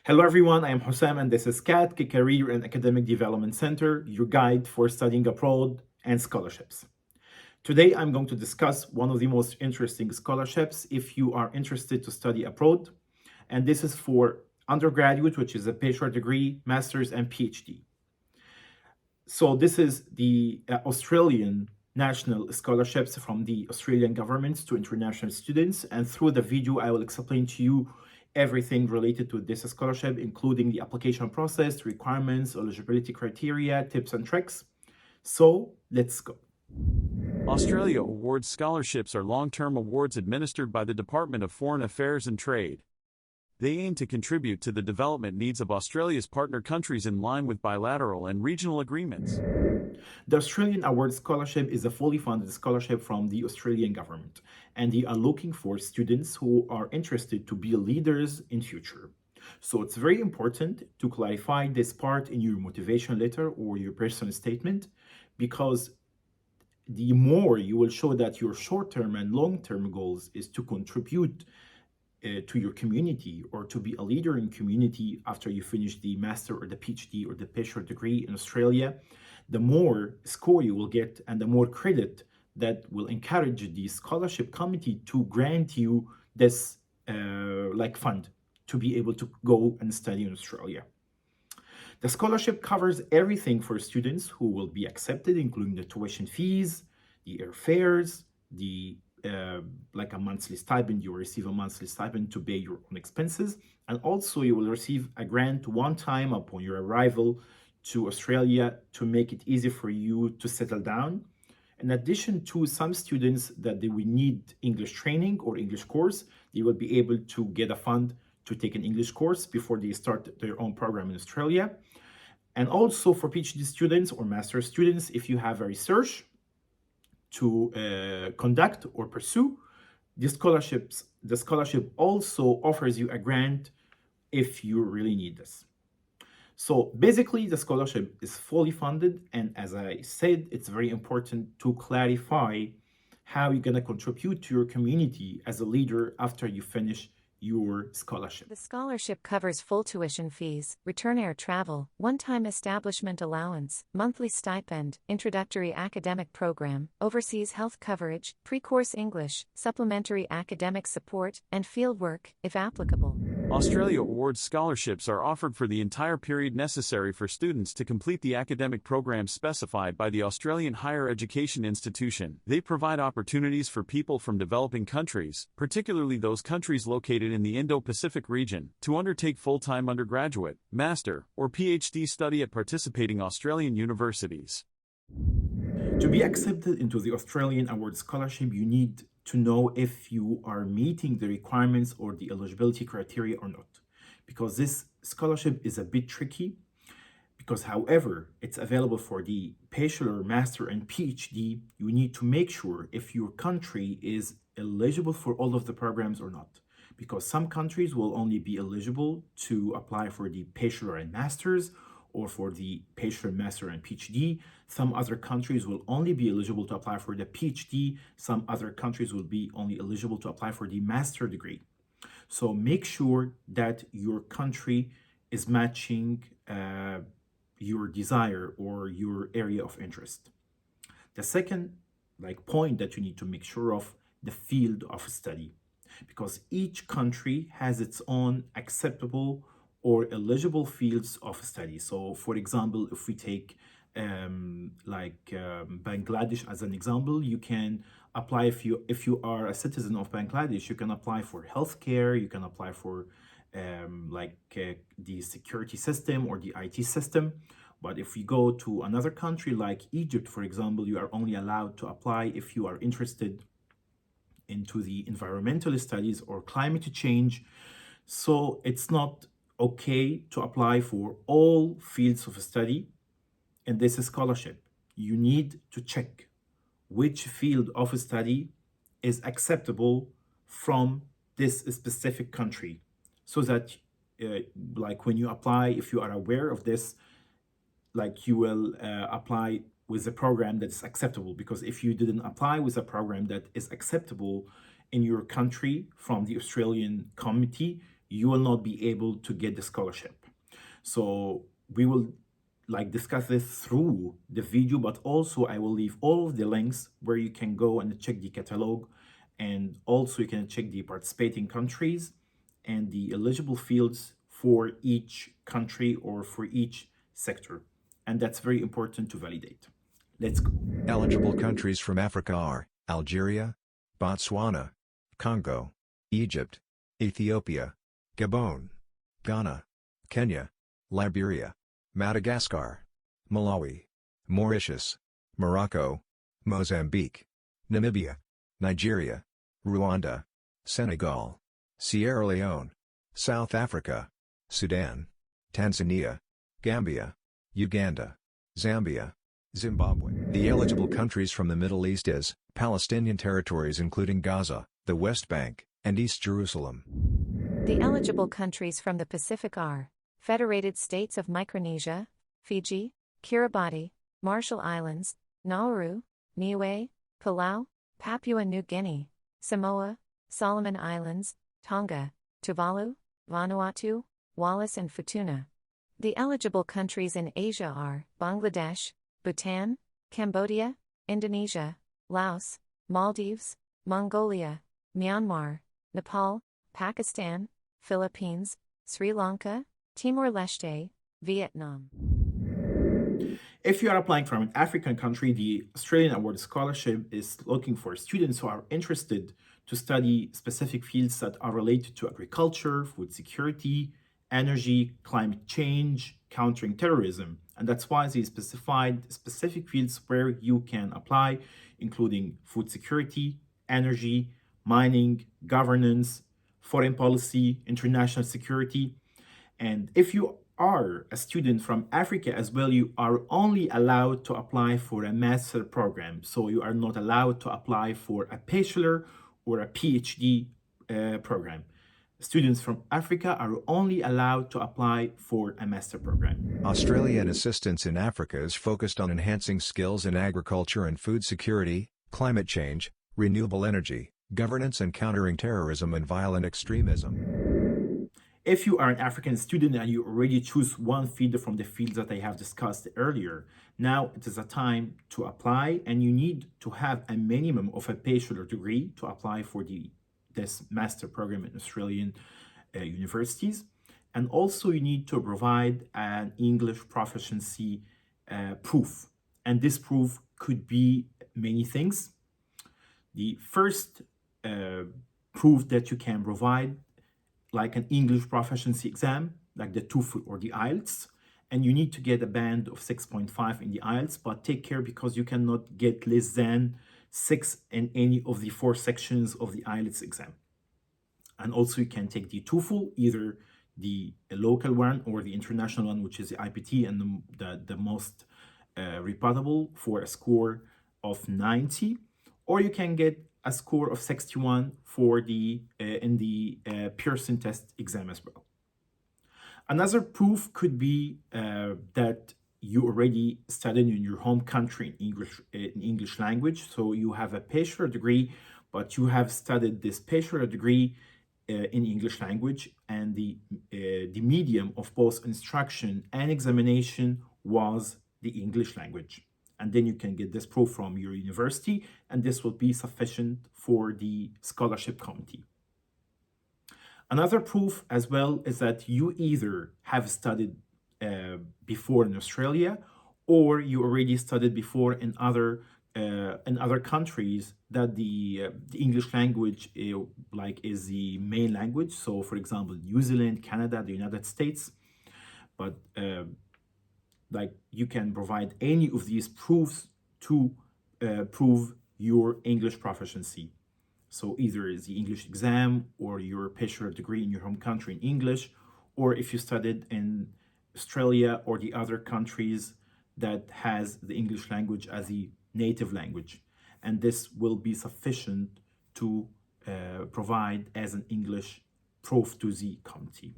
Hello everyone, I am Hussam and this is CAT, Career and Academic Development Center, your guide for studying abroad and scholarships. Today I'm going to discuss one of the most interesting scholarships if you are interested to study abroad, and this is for undergraduate, which is a bachelor degree, master's, and PhD. So this is the Australian national scholarships from the Australian government to international students, and through the video I will explain to you everything related to this scholarship, including the application process, requirements, eligibility criteria, tips and tricks. So let's go. Australia awards scholarships are long-term awards administered by the Department of Foreign Affairs and Trade. They aim to contribute to the development needs of Australia's partner countries in line with bilateral and regional agreements. The Australian Award Scholarship is a fully funded scholarship from the Australian government, and they are looking for students who are interested to be leaders in future. So it's very important to clarify this part in your motivation letter or your personal statement, because the more you will show that your short-term and long-term goals is to contribute to your community or to be a leader in community after you finish the master or the PhD or the bachelor degree in Australia, the more score you will get and the more credit that will encourage the scholarship committee to grant you this fund to be able to go and study in Australia. The scholarship covers everything for students who will be accepted, including the tuition fees, the airfares, the like a monthly stipend. You will receive a monthly stipend to pay your own expenses, and also you will receive a grant one time upon your arrival to Australia to make it easy for you to settle down. In addition to some students that they will need English training or English course, they will be able to get a fund to take an English course before they start their own program in Australia. And also for PhD students or master's students, if you have a research to conduct or pursue, the scholarship also offers you a grant if you really need this. So basically, the scholarship is fully funded, and as I said, it's very important to clarify how you're going to contribute to your community as a leader after you finish your scholarship. The scholarship covers full tuition fees, return air travel, one-time establishment allowance, monthly stipend, introductory academic program, overseas health coverage, pre-course English, supplementary academic support, and fieldwork, if applicable. Australia awards scholarships are offered for the entire period necessary for students to complete the academic programs specified by the Australian Higher Education Institution. They provide opportunities for people from developing countries, particularly those countries located in the Indo-Pacific region, to undertake full-time undergraduate, master, or PhD study at participating Australian universities. To be accepted into the Australian Award Scholarship, you need to know if you are meeting the requirements or the eligibility criteria or not. Because this scholarship is a bit tricky, because however it's available for the bachelor, master, and PhD, you need to make sure if your country is eligible for all of the programs or not. Because some countries will only be eligible to apply for the bachelor and masters, or for the bachelor, master, and PhD. Some other countries will only be eligible to apply for the PhD. Some other countries will be only eligible to apply for the master degree. So make sure that your country is matching your desire or your area of interest. The second point that you need to make sure of, the field of study, because each country has its own acceptable or eligible fields of study. So for example, if we take Bangladesh as an example, you can apply if you are a citizen of Bangladesh, you can apply for healthcare, you can apply for the security system or the IT system. But if we go to another country like Egypt, for example, you are only allowed to apply if you are interested into the environmental studies or climate change. So it's not okay to apply for all fields of study in this scholarship. You need to check which field of study is acceptable from this specific country, so that when you apply, if you are aware of this, you will apply with a program that is acceptable. Because if you didn't apply with a program that is acceptable in your country from the Australian committee, you will not be able to get the scholarship. So we will discuss this through the video, but also I will leave all of the links where you can go and check the catalog, and also you can check the participating countries and the eligible fields for each country or for each sector. And that's very important to validate. Let's go. Eligible countries from Africa are Algeria, Botswana, Congo, Egypt, Ethiopia, Gabon, Ghana, Kenya, Liberia, Madagascar, Malawi, Mauritius, Morocco, Mozambique, Namibia, Nigeria, Rwanda, Senegal, Sierra Leone, South Africa, Sudan, Tanzania, Gambia, Uganda, Zambia, Zimbabwe. The eligible countries from the Middle East is Palestinian territories including Gaza, the West Bank, and East Jerusalem. The eligible countries from the Pacific are Federated States of Micronesia, Fiji, Kiribati, Marshall Islands, Nauru, Niue, Palau, Papua New Guinea, Samoa, Solomon Islands, Tonga, Tuvalu, Vanuatu, Wallis and Futuna. The eligible countries in Asia are Bangladesh, Bhutan, Cambodia, Indonesia, Laos, Maldives, Mongolia, Myanmar, Nepal, Pakistan, Philippines, Sri Lanka, Timor-Leste, Vietnam. If you are applying from an African country, the Australian Award Scholarship is looking for students who are interested to study specific fields that are related to agriculture, food security, energy, climate change, countering terrorism. And that's why they specified specific fields where you can apply, including food security, energy, mining, governance, foreign policy, international security. And if you are a student from Africa as well, you are only allowed to apply for a master program. So you are not allowed to apply for a bachelor or a PhD program. Students from Africa are only allowed to apply for a master program. Australian assistance in Africa is focused on enhancing skills in agriculture and food security, climate change, renewable energy, governance and countering terrorism and violent extremism. If you are an African student and you already choose one field from the fields that I have discussed earlier, now it is a time to apply, and you need to have a minimum of a bachelor degree to apply for this master program in Australian universities. And also you need to provide an English proficiency proof. And this proof could be many things. The first proof that you can provide, like an English proficiency exam, like the TOEFL or the IELTS, and you need to get a band of 6.5 in the IELTS, but take care because you cannot get less than 6 in any of the 4 sections of the IELTS exam. And also you can take the TOEFL, either the local one or the international one, which is the IPT, and the most reputable for a score of 90, or you can get a score of 61 for the in the Pearson test exam as well. Another proof could be that you already studied in your home country in English language. So you have a bachelor degree, but you have studied this bachelor degree in English language, and the medium of both instruction and examination was the English language. And then you can get this proof from your university, and this will be sufficient for the scholarship committee. Another proof as well is that you either have studied before in Australia, or you already studied before in other countries that the English language is the main language. So, for example, New Zealand, Canada, the United States. But you can provide any of these proofs to prove your English proficiency. So either is the English exam or your bachelor degree in your home country in English, or if you studied in Australia or the other countries that has the English language as the native language. And this will be sufficient to provide as an English proof to the committee.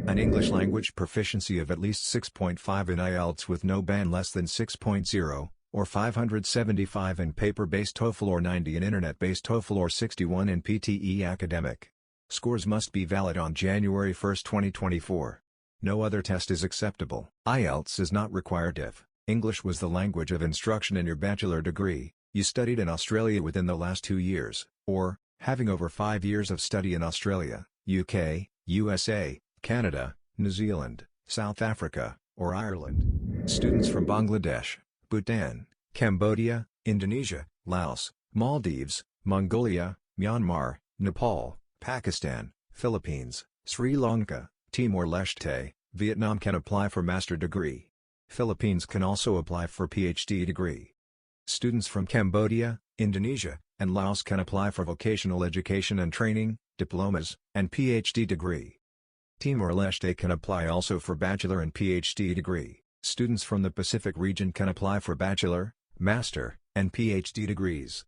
An English language proficiency of at least 6.5 in IELTS with no band less than 6.0, or 575 in paper-based TOEFL or 90 in internet-based TOEFL or 61 in PTE academic. Scores must be valid on January 1, 2024. No other test is acceptable. IELTS is not required if English was the language of instruction in your bachelor degree, you studied in Australia within the last 2 years, or having over 5 years of study in Australia, UK, USA, Canada, New Zealand, South Africa, or Ireland. Students from Bangladesh, Bhutan, Cambodia, Indonesia, Laos, Maldives, Mongolia, Myanmar, Nepal, Pakistan, Philippines, Sri Lanka, Timor-Leste, Vietnam can apply for master degree. Philippines can also apply for PhD degree. Students from Cambodia, Indonesia, and Laos can apply for vocational education and training, diplomas, and PhD degree. Timor-Leste can apply also for bachelor and PhD degree. Students from the Pacific region can apply for bachelor, master, and PhD degrees.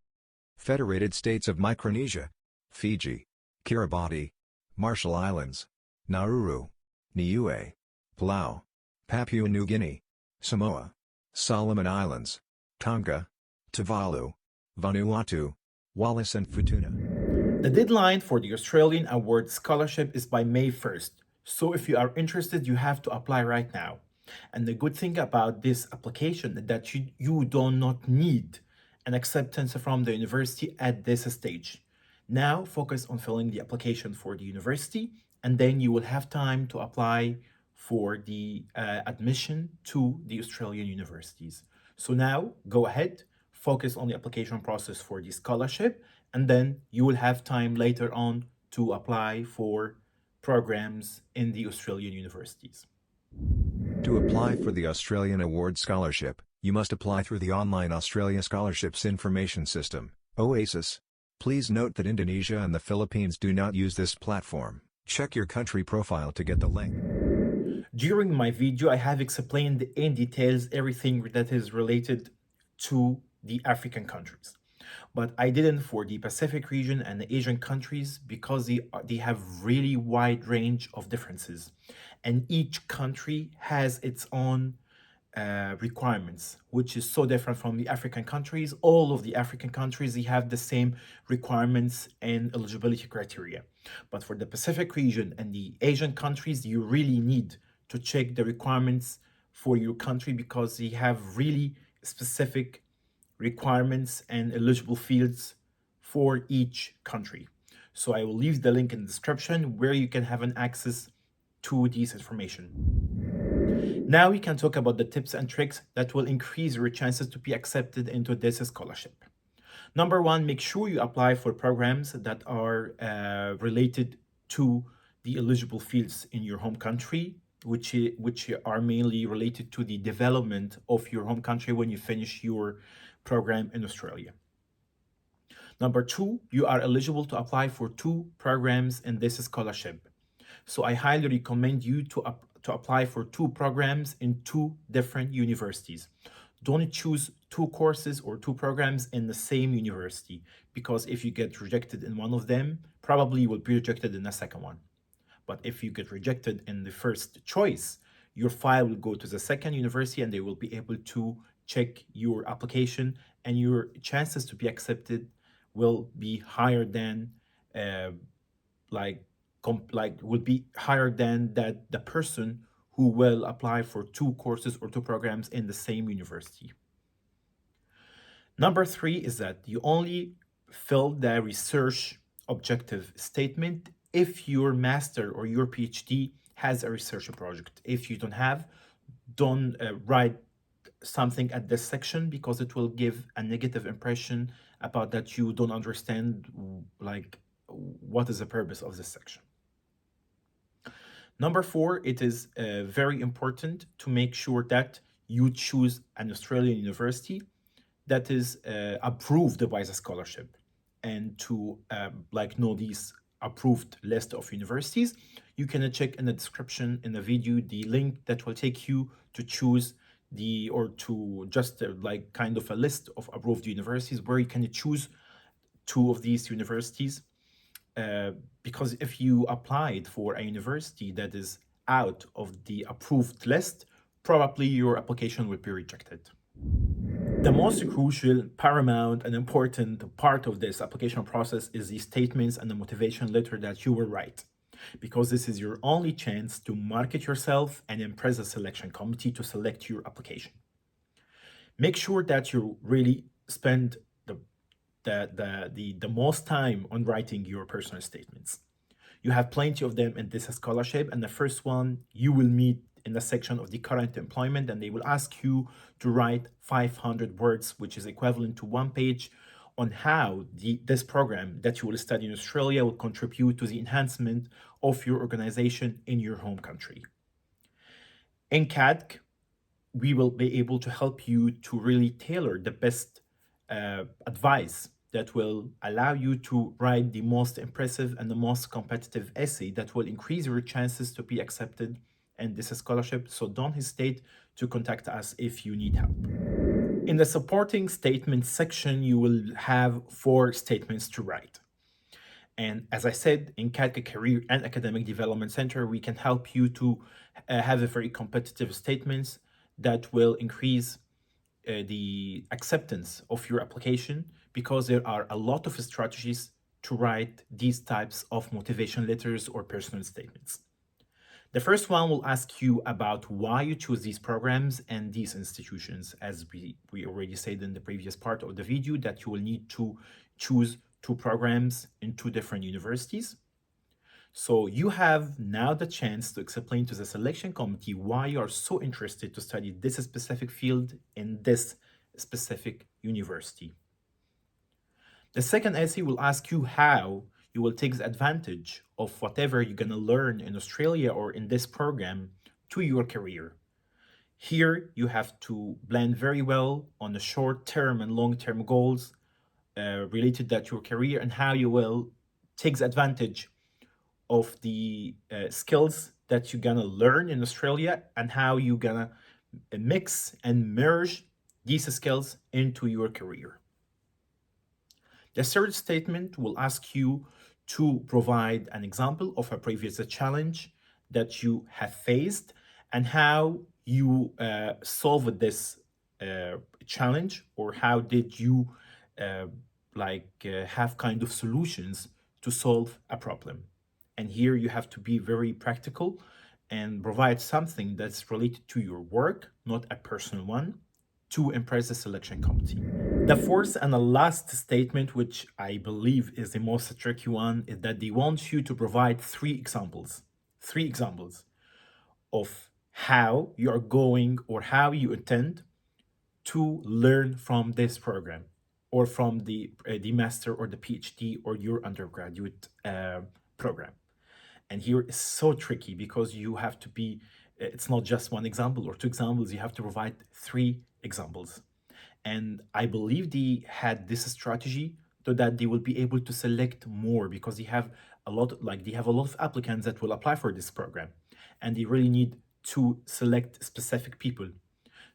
Federated States of Micronesia, Fiji, Kiribati, Marshall Islands, Nauru, Niue, Palau, Papua New Guinea, Samoa, Solomon Islands, Tonga, Tuvalu, Vanuatu, Wallis and Futuna. The deadline for the Australian Award Scholarship is by May 1st, so if you are interested, you have to apply right now. And the good thing about this application is that you do not need an acceptance from the university at this stage. Now focus on filling the application for the university, and then you will have time to apply for the admission to the Australian universities. So now go ahead, focus on the application process for the scholarship, and then you will have time later on to apply for programs in the Australian universities. To apply for the Australian Award Scholarship, you must apply through the online Australia Scholarships Information System, OASIS. Please note that Indonesia and the Philippines do not use this platform. Check your country profile to get the link. During my video, I have explained in details everything that is related to the African countries. But I didn't for the Pacific region and the Asian countries because they have really wide range of differences. And each country has its own requirements, which is so different from the African countries. All of the African countries, they have the same requirements and eligibility criteria. But for the Pacific region and the Asian countries, you really need to check the requirements for your country because they have really specific requirements and eligible fields for each country. So I will leave the link in the description where you can have an access to this information. Now we can talk about the tips and tricks that will increase your chances to be accepted into this scholarship. Number one, make sure you apply for programs that are related to the eligible fields in your home country, which are mainly related to the development of your home country when you finish your program in Australia. Number two, you are eligible to apply for 2 programs in this scholarship. So I highly recommend you to apply for 2 programs in 2 different universities. Don't choose 2 courses or 2 programs in the same university, because if you get rejected in one of them, probably you will be rejected in the second one. But if you get rejected in the first choice, your file will go to the second university and they will be able to check your application, and your chances to be accepted will be higher than would be higher than that the person who will apply for 2 courses or 2 programs in the same university. Number 3 is that you only fill the research objective statement if your master or your PhD has a research project. If you don't have, don't write something at this section because it will give a negative impression about that you don't understand what is the purpose of this section. Number 4, it is very important to make sure that you choose an Australian university that is approved by the scholarship. And to know these approved list of universities, you can check in the description in the video the link that will take you to choose kind of a list of approved universities where you can choose 2 of these universities. Because if you applied for a university that is out of the approved list, probably your application will be rejected. The most crucial, paramount, and important part of this application process is the statements and the motivation letter that you will write, because this is your only chance to market yourself and impress the selection committee to select your application. Make sure that you really spend the most time on writing your personal statements. You have plenty of them in this scholarship, and the first one you will meet in the section of the current employment, and they will ask you to write 500 words, which is equivalent to 1 page, on how this program that you will study in Australia will contribute to the enhancement of your organization in your home country. In CADC, we will be able to help you to really tailor the best advice that will allow you to write the most impressive and the most competitive essay that will increase your chances to be accepted in this scholarship. So don't hesitate to contact us if you need help. In the supporting statement section, you will have 4 statements to write. And as I said, in CADCA Career and Academic Development Center, we can help you to have a very competitive statements that will increase the acceptance of your application, because there are a lot of strategies to write these types of motivation letters or personal statements. The first one will ask you about why you choose these programs and these institutions, as we already said in the previous part of the video, that you will need to choose 2 programs in 2 different universities. So you have now the chance to explain to the selection committee why you are so interested to study this specific field in this specific university. The second essay will ask you how you will take advantage of whatever you're going to learn in Australia or in this program to your career. Here you have to blend very well on the short-term and long-term goals related to your career, and how you will take advantage of the skills that you're gonna learn in Australia, and how you're gonna mix and merge these skills into your career. The third statement will ask you to provide an example of a previous challenge that you have faced, and how you solved this challenge, or how did you have kind of solutions to solve a problem. And here you have to be very practical and provide something that's related to your work, not a personal one, to impress the selection committee. The fourth and the last statement, which I believe is the most tricky one, is that they want you to provide 3 examples of how you are going, or how you intend to learn from this program, or from the master or the PhD or your undergraduate program. And here is so tricky, because you have to be, it's not just 1 example or 2 examples, you have to provide 3 examples. And I believe they had this strategy so that they will be able to select more, because they have a lot of applicants that will apply for this program, and they really need to select specific people.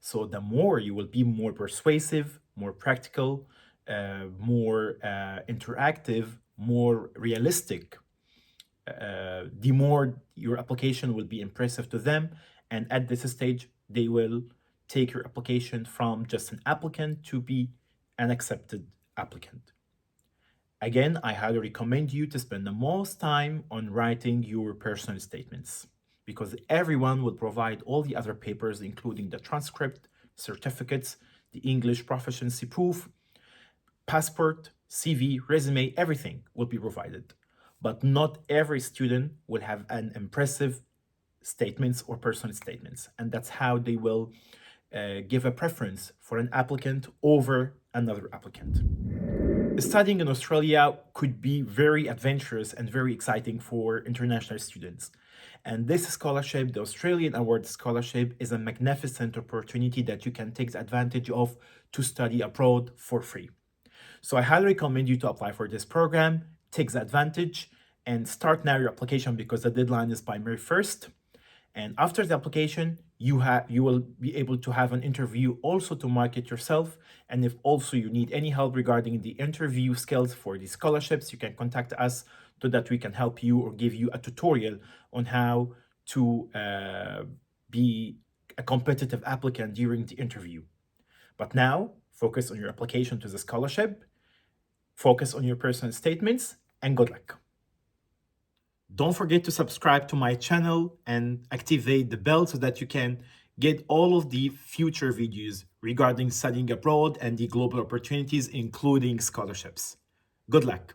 So the more you will be more persuasive, more practical, more interactive, more realistic, the more your application will be impressive to them. And at this stage, they will take your application from just an applicant to be an accepted applicant. Again, I highly recommend you to spend the most time on writing your personal statements, because everyone will provide all the other papers, including the transcript, certificates, the English proficiency proof, passport, CV, resume, everything will be provided. But not every student will have an impressive statements or personal statements, and that's how they will give a preference for an applicant over another applicant. Studying in Australia could be very adventurous and very exciting for international students. And this scholarship, the Australian Award Scholarship, is a magnificent opportunity that you can take advantage of to study abroad for free. So I highly recommend you to apply for this program, take the advantage, and start now your application, because the deadline is by May 1st. And after the application, you will be able to have an interview also to market yourself. And if also you need any help regarding the interview skills for the scholarships, you can contact us so that we can help you or give you a tutorial on how to be a competitive applicant during the interview. But now Focus on your application to the scholarship, focus on your personal statements, and good luck. Don't forget to subscribe to my channel and activate the bell so that you can get all of the future videos regarding studying abroad and the global opportunities, including scholarships. Good luck.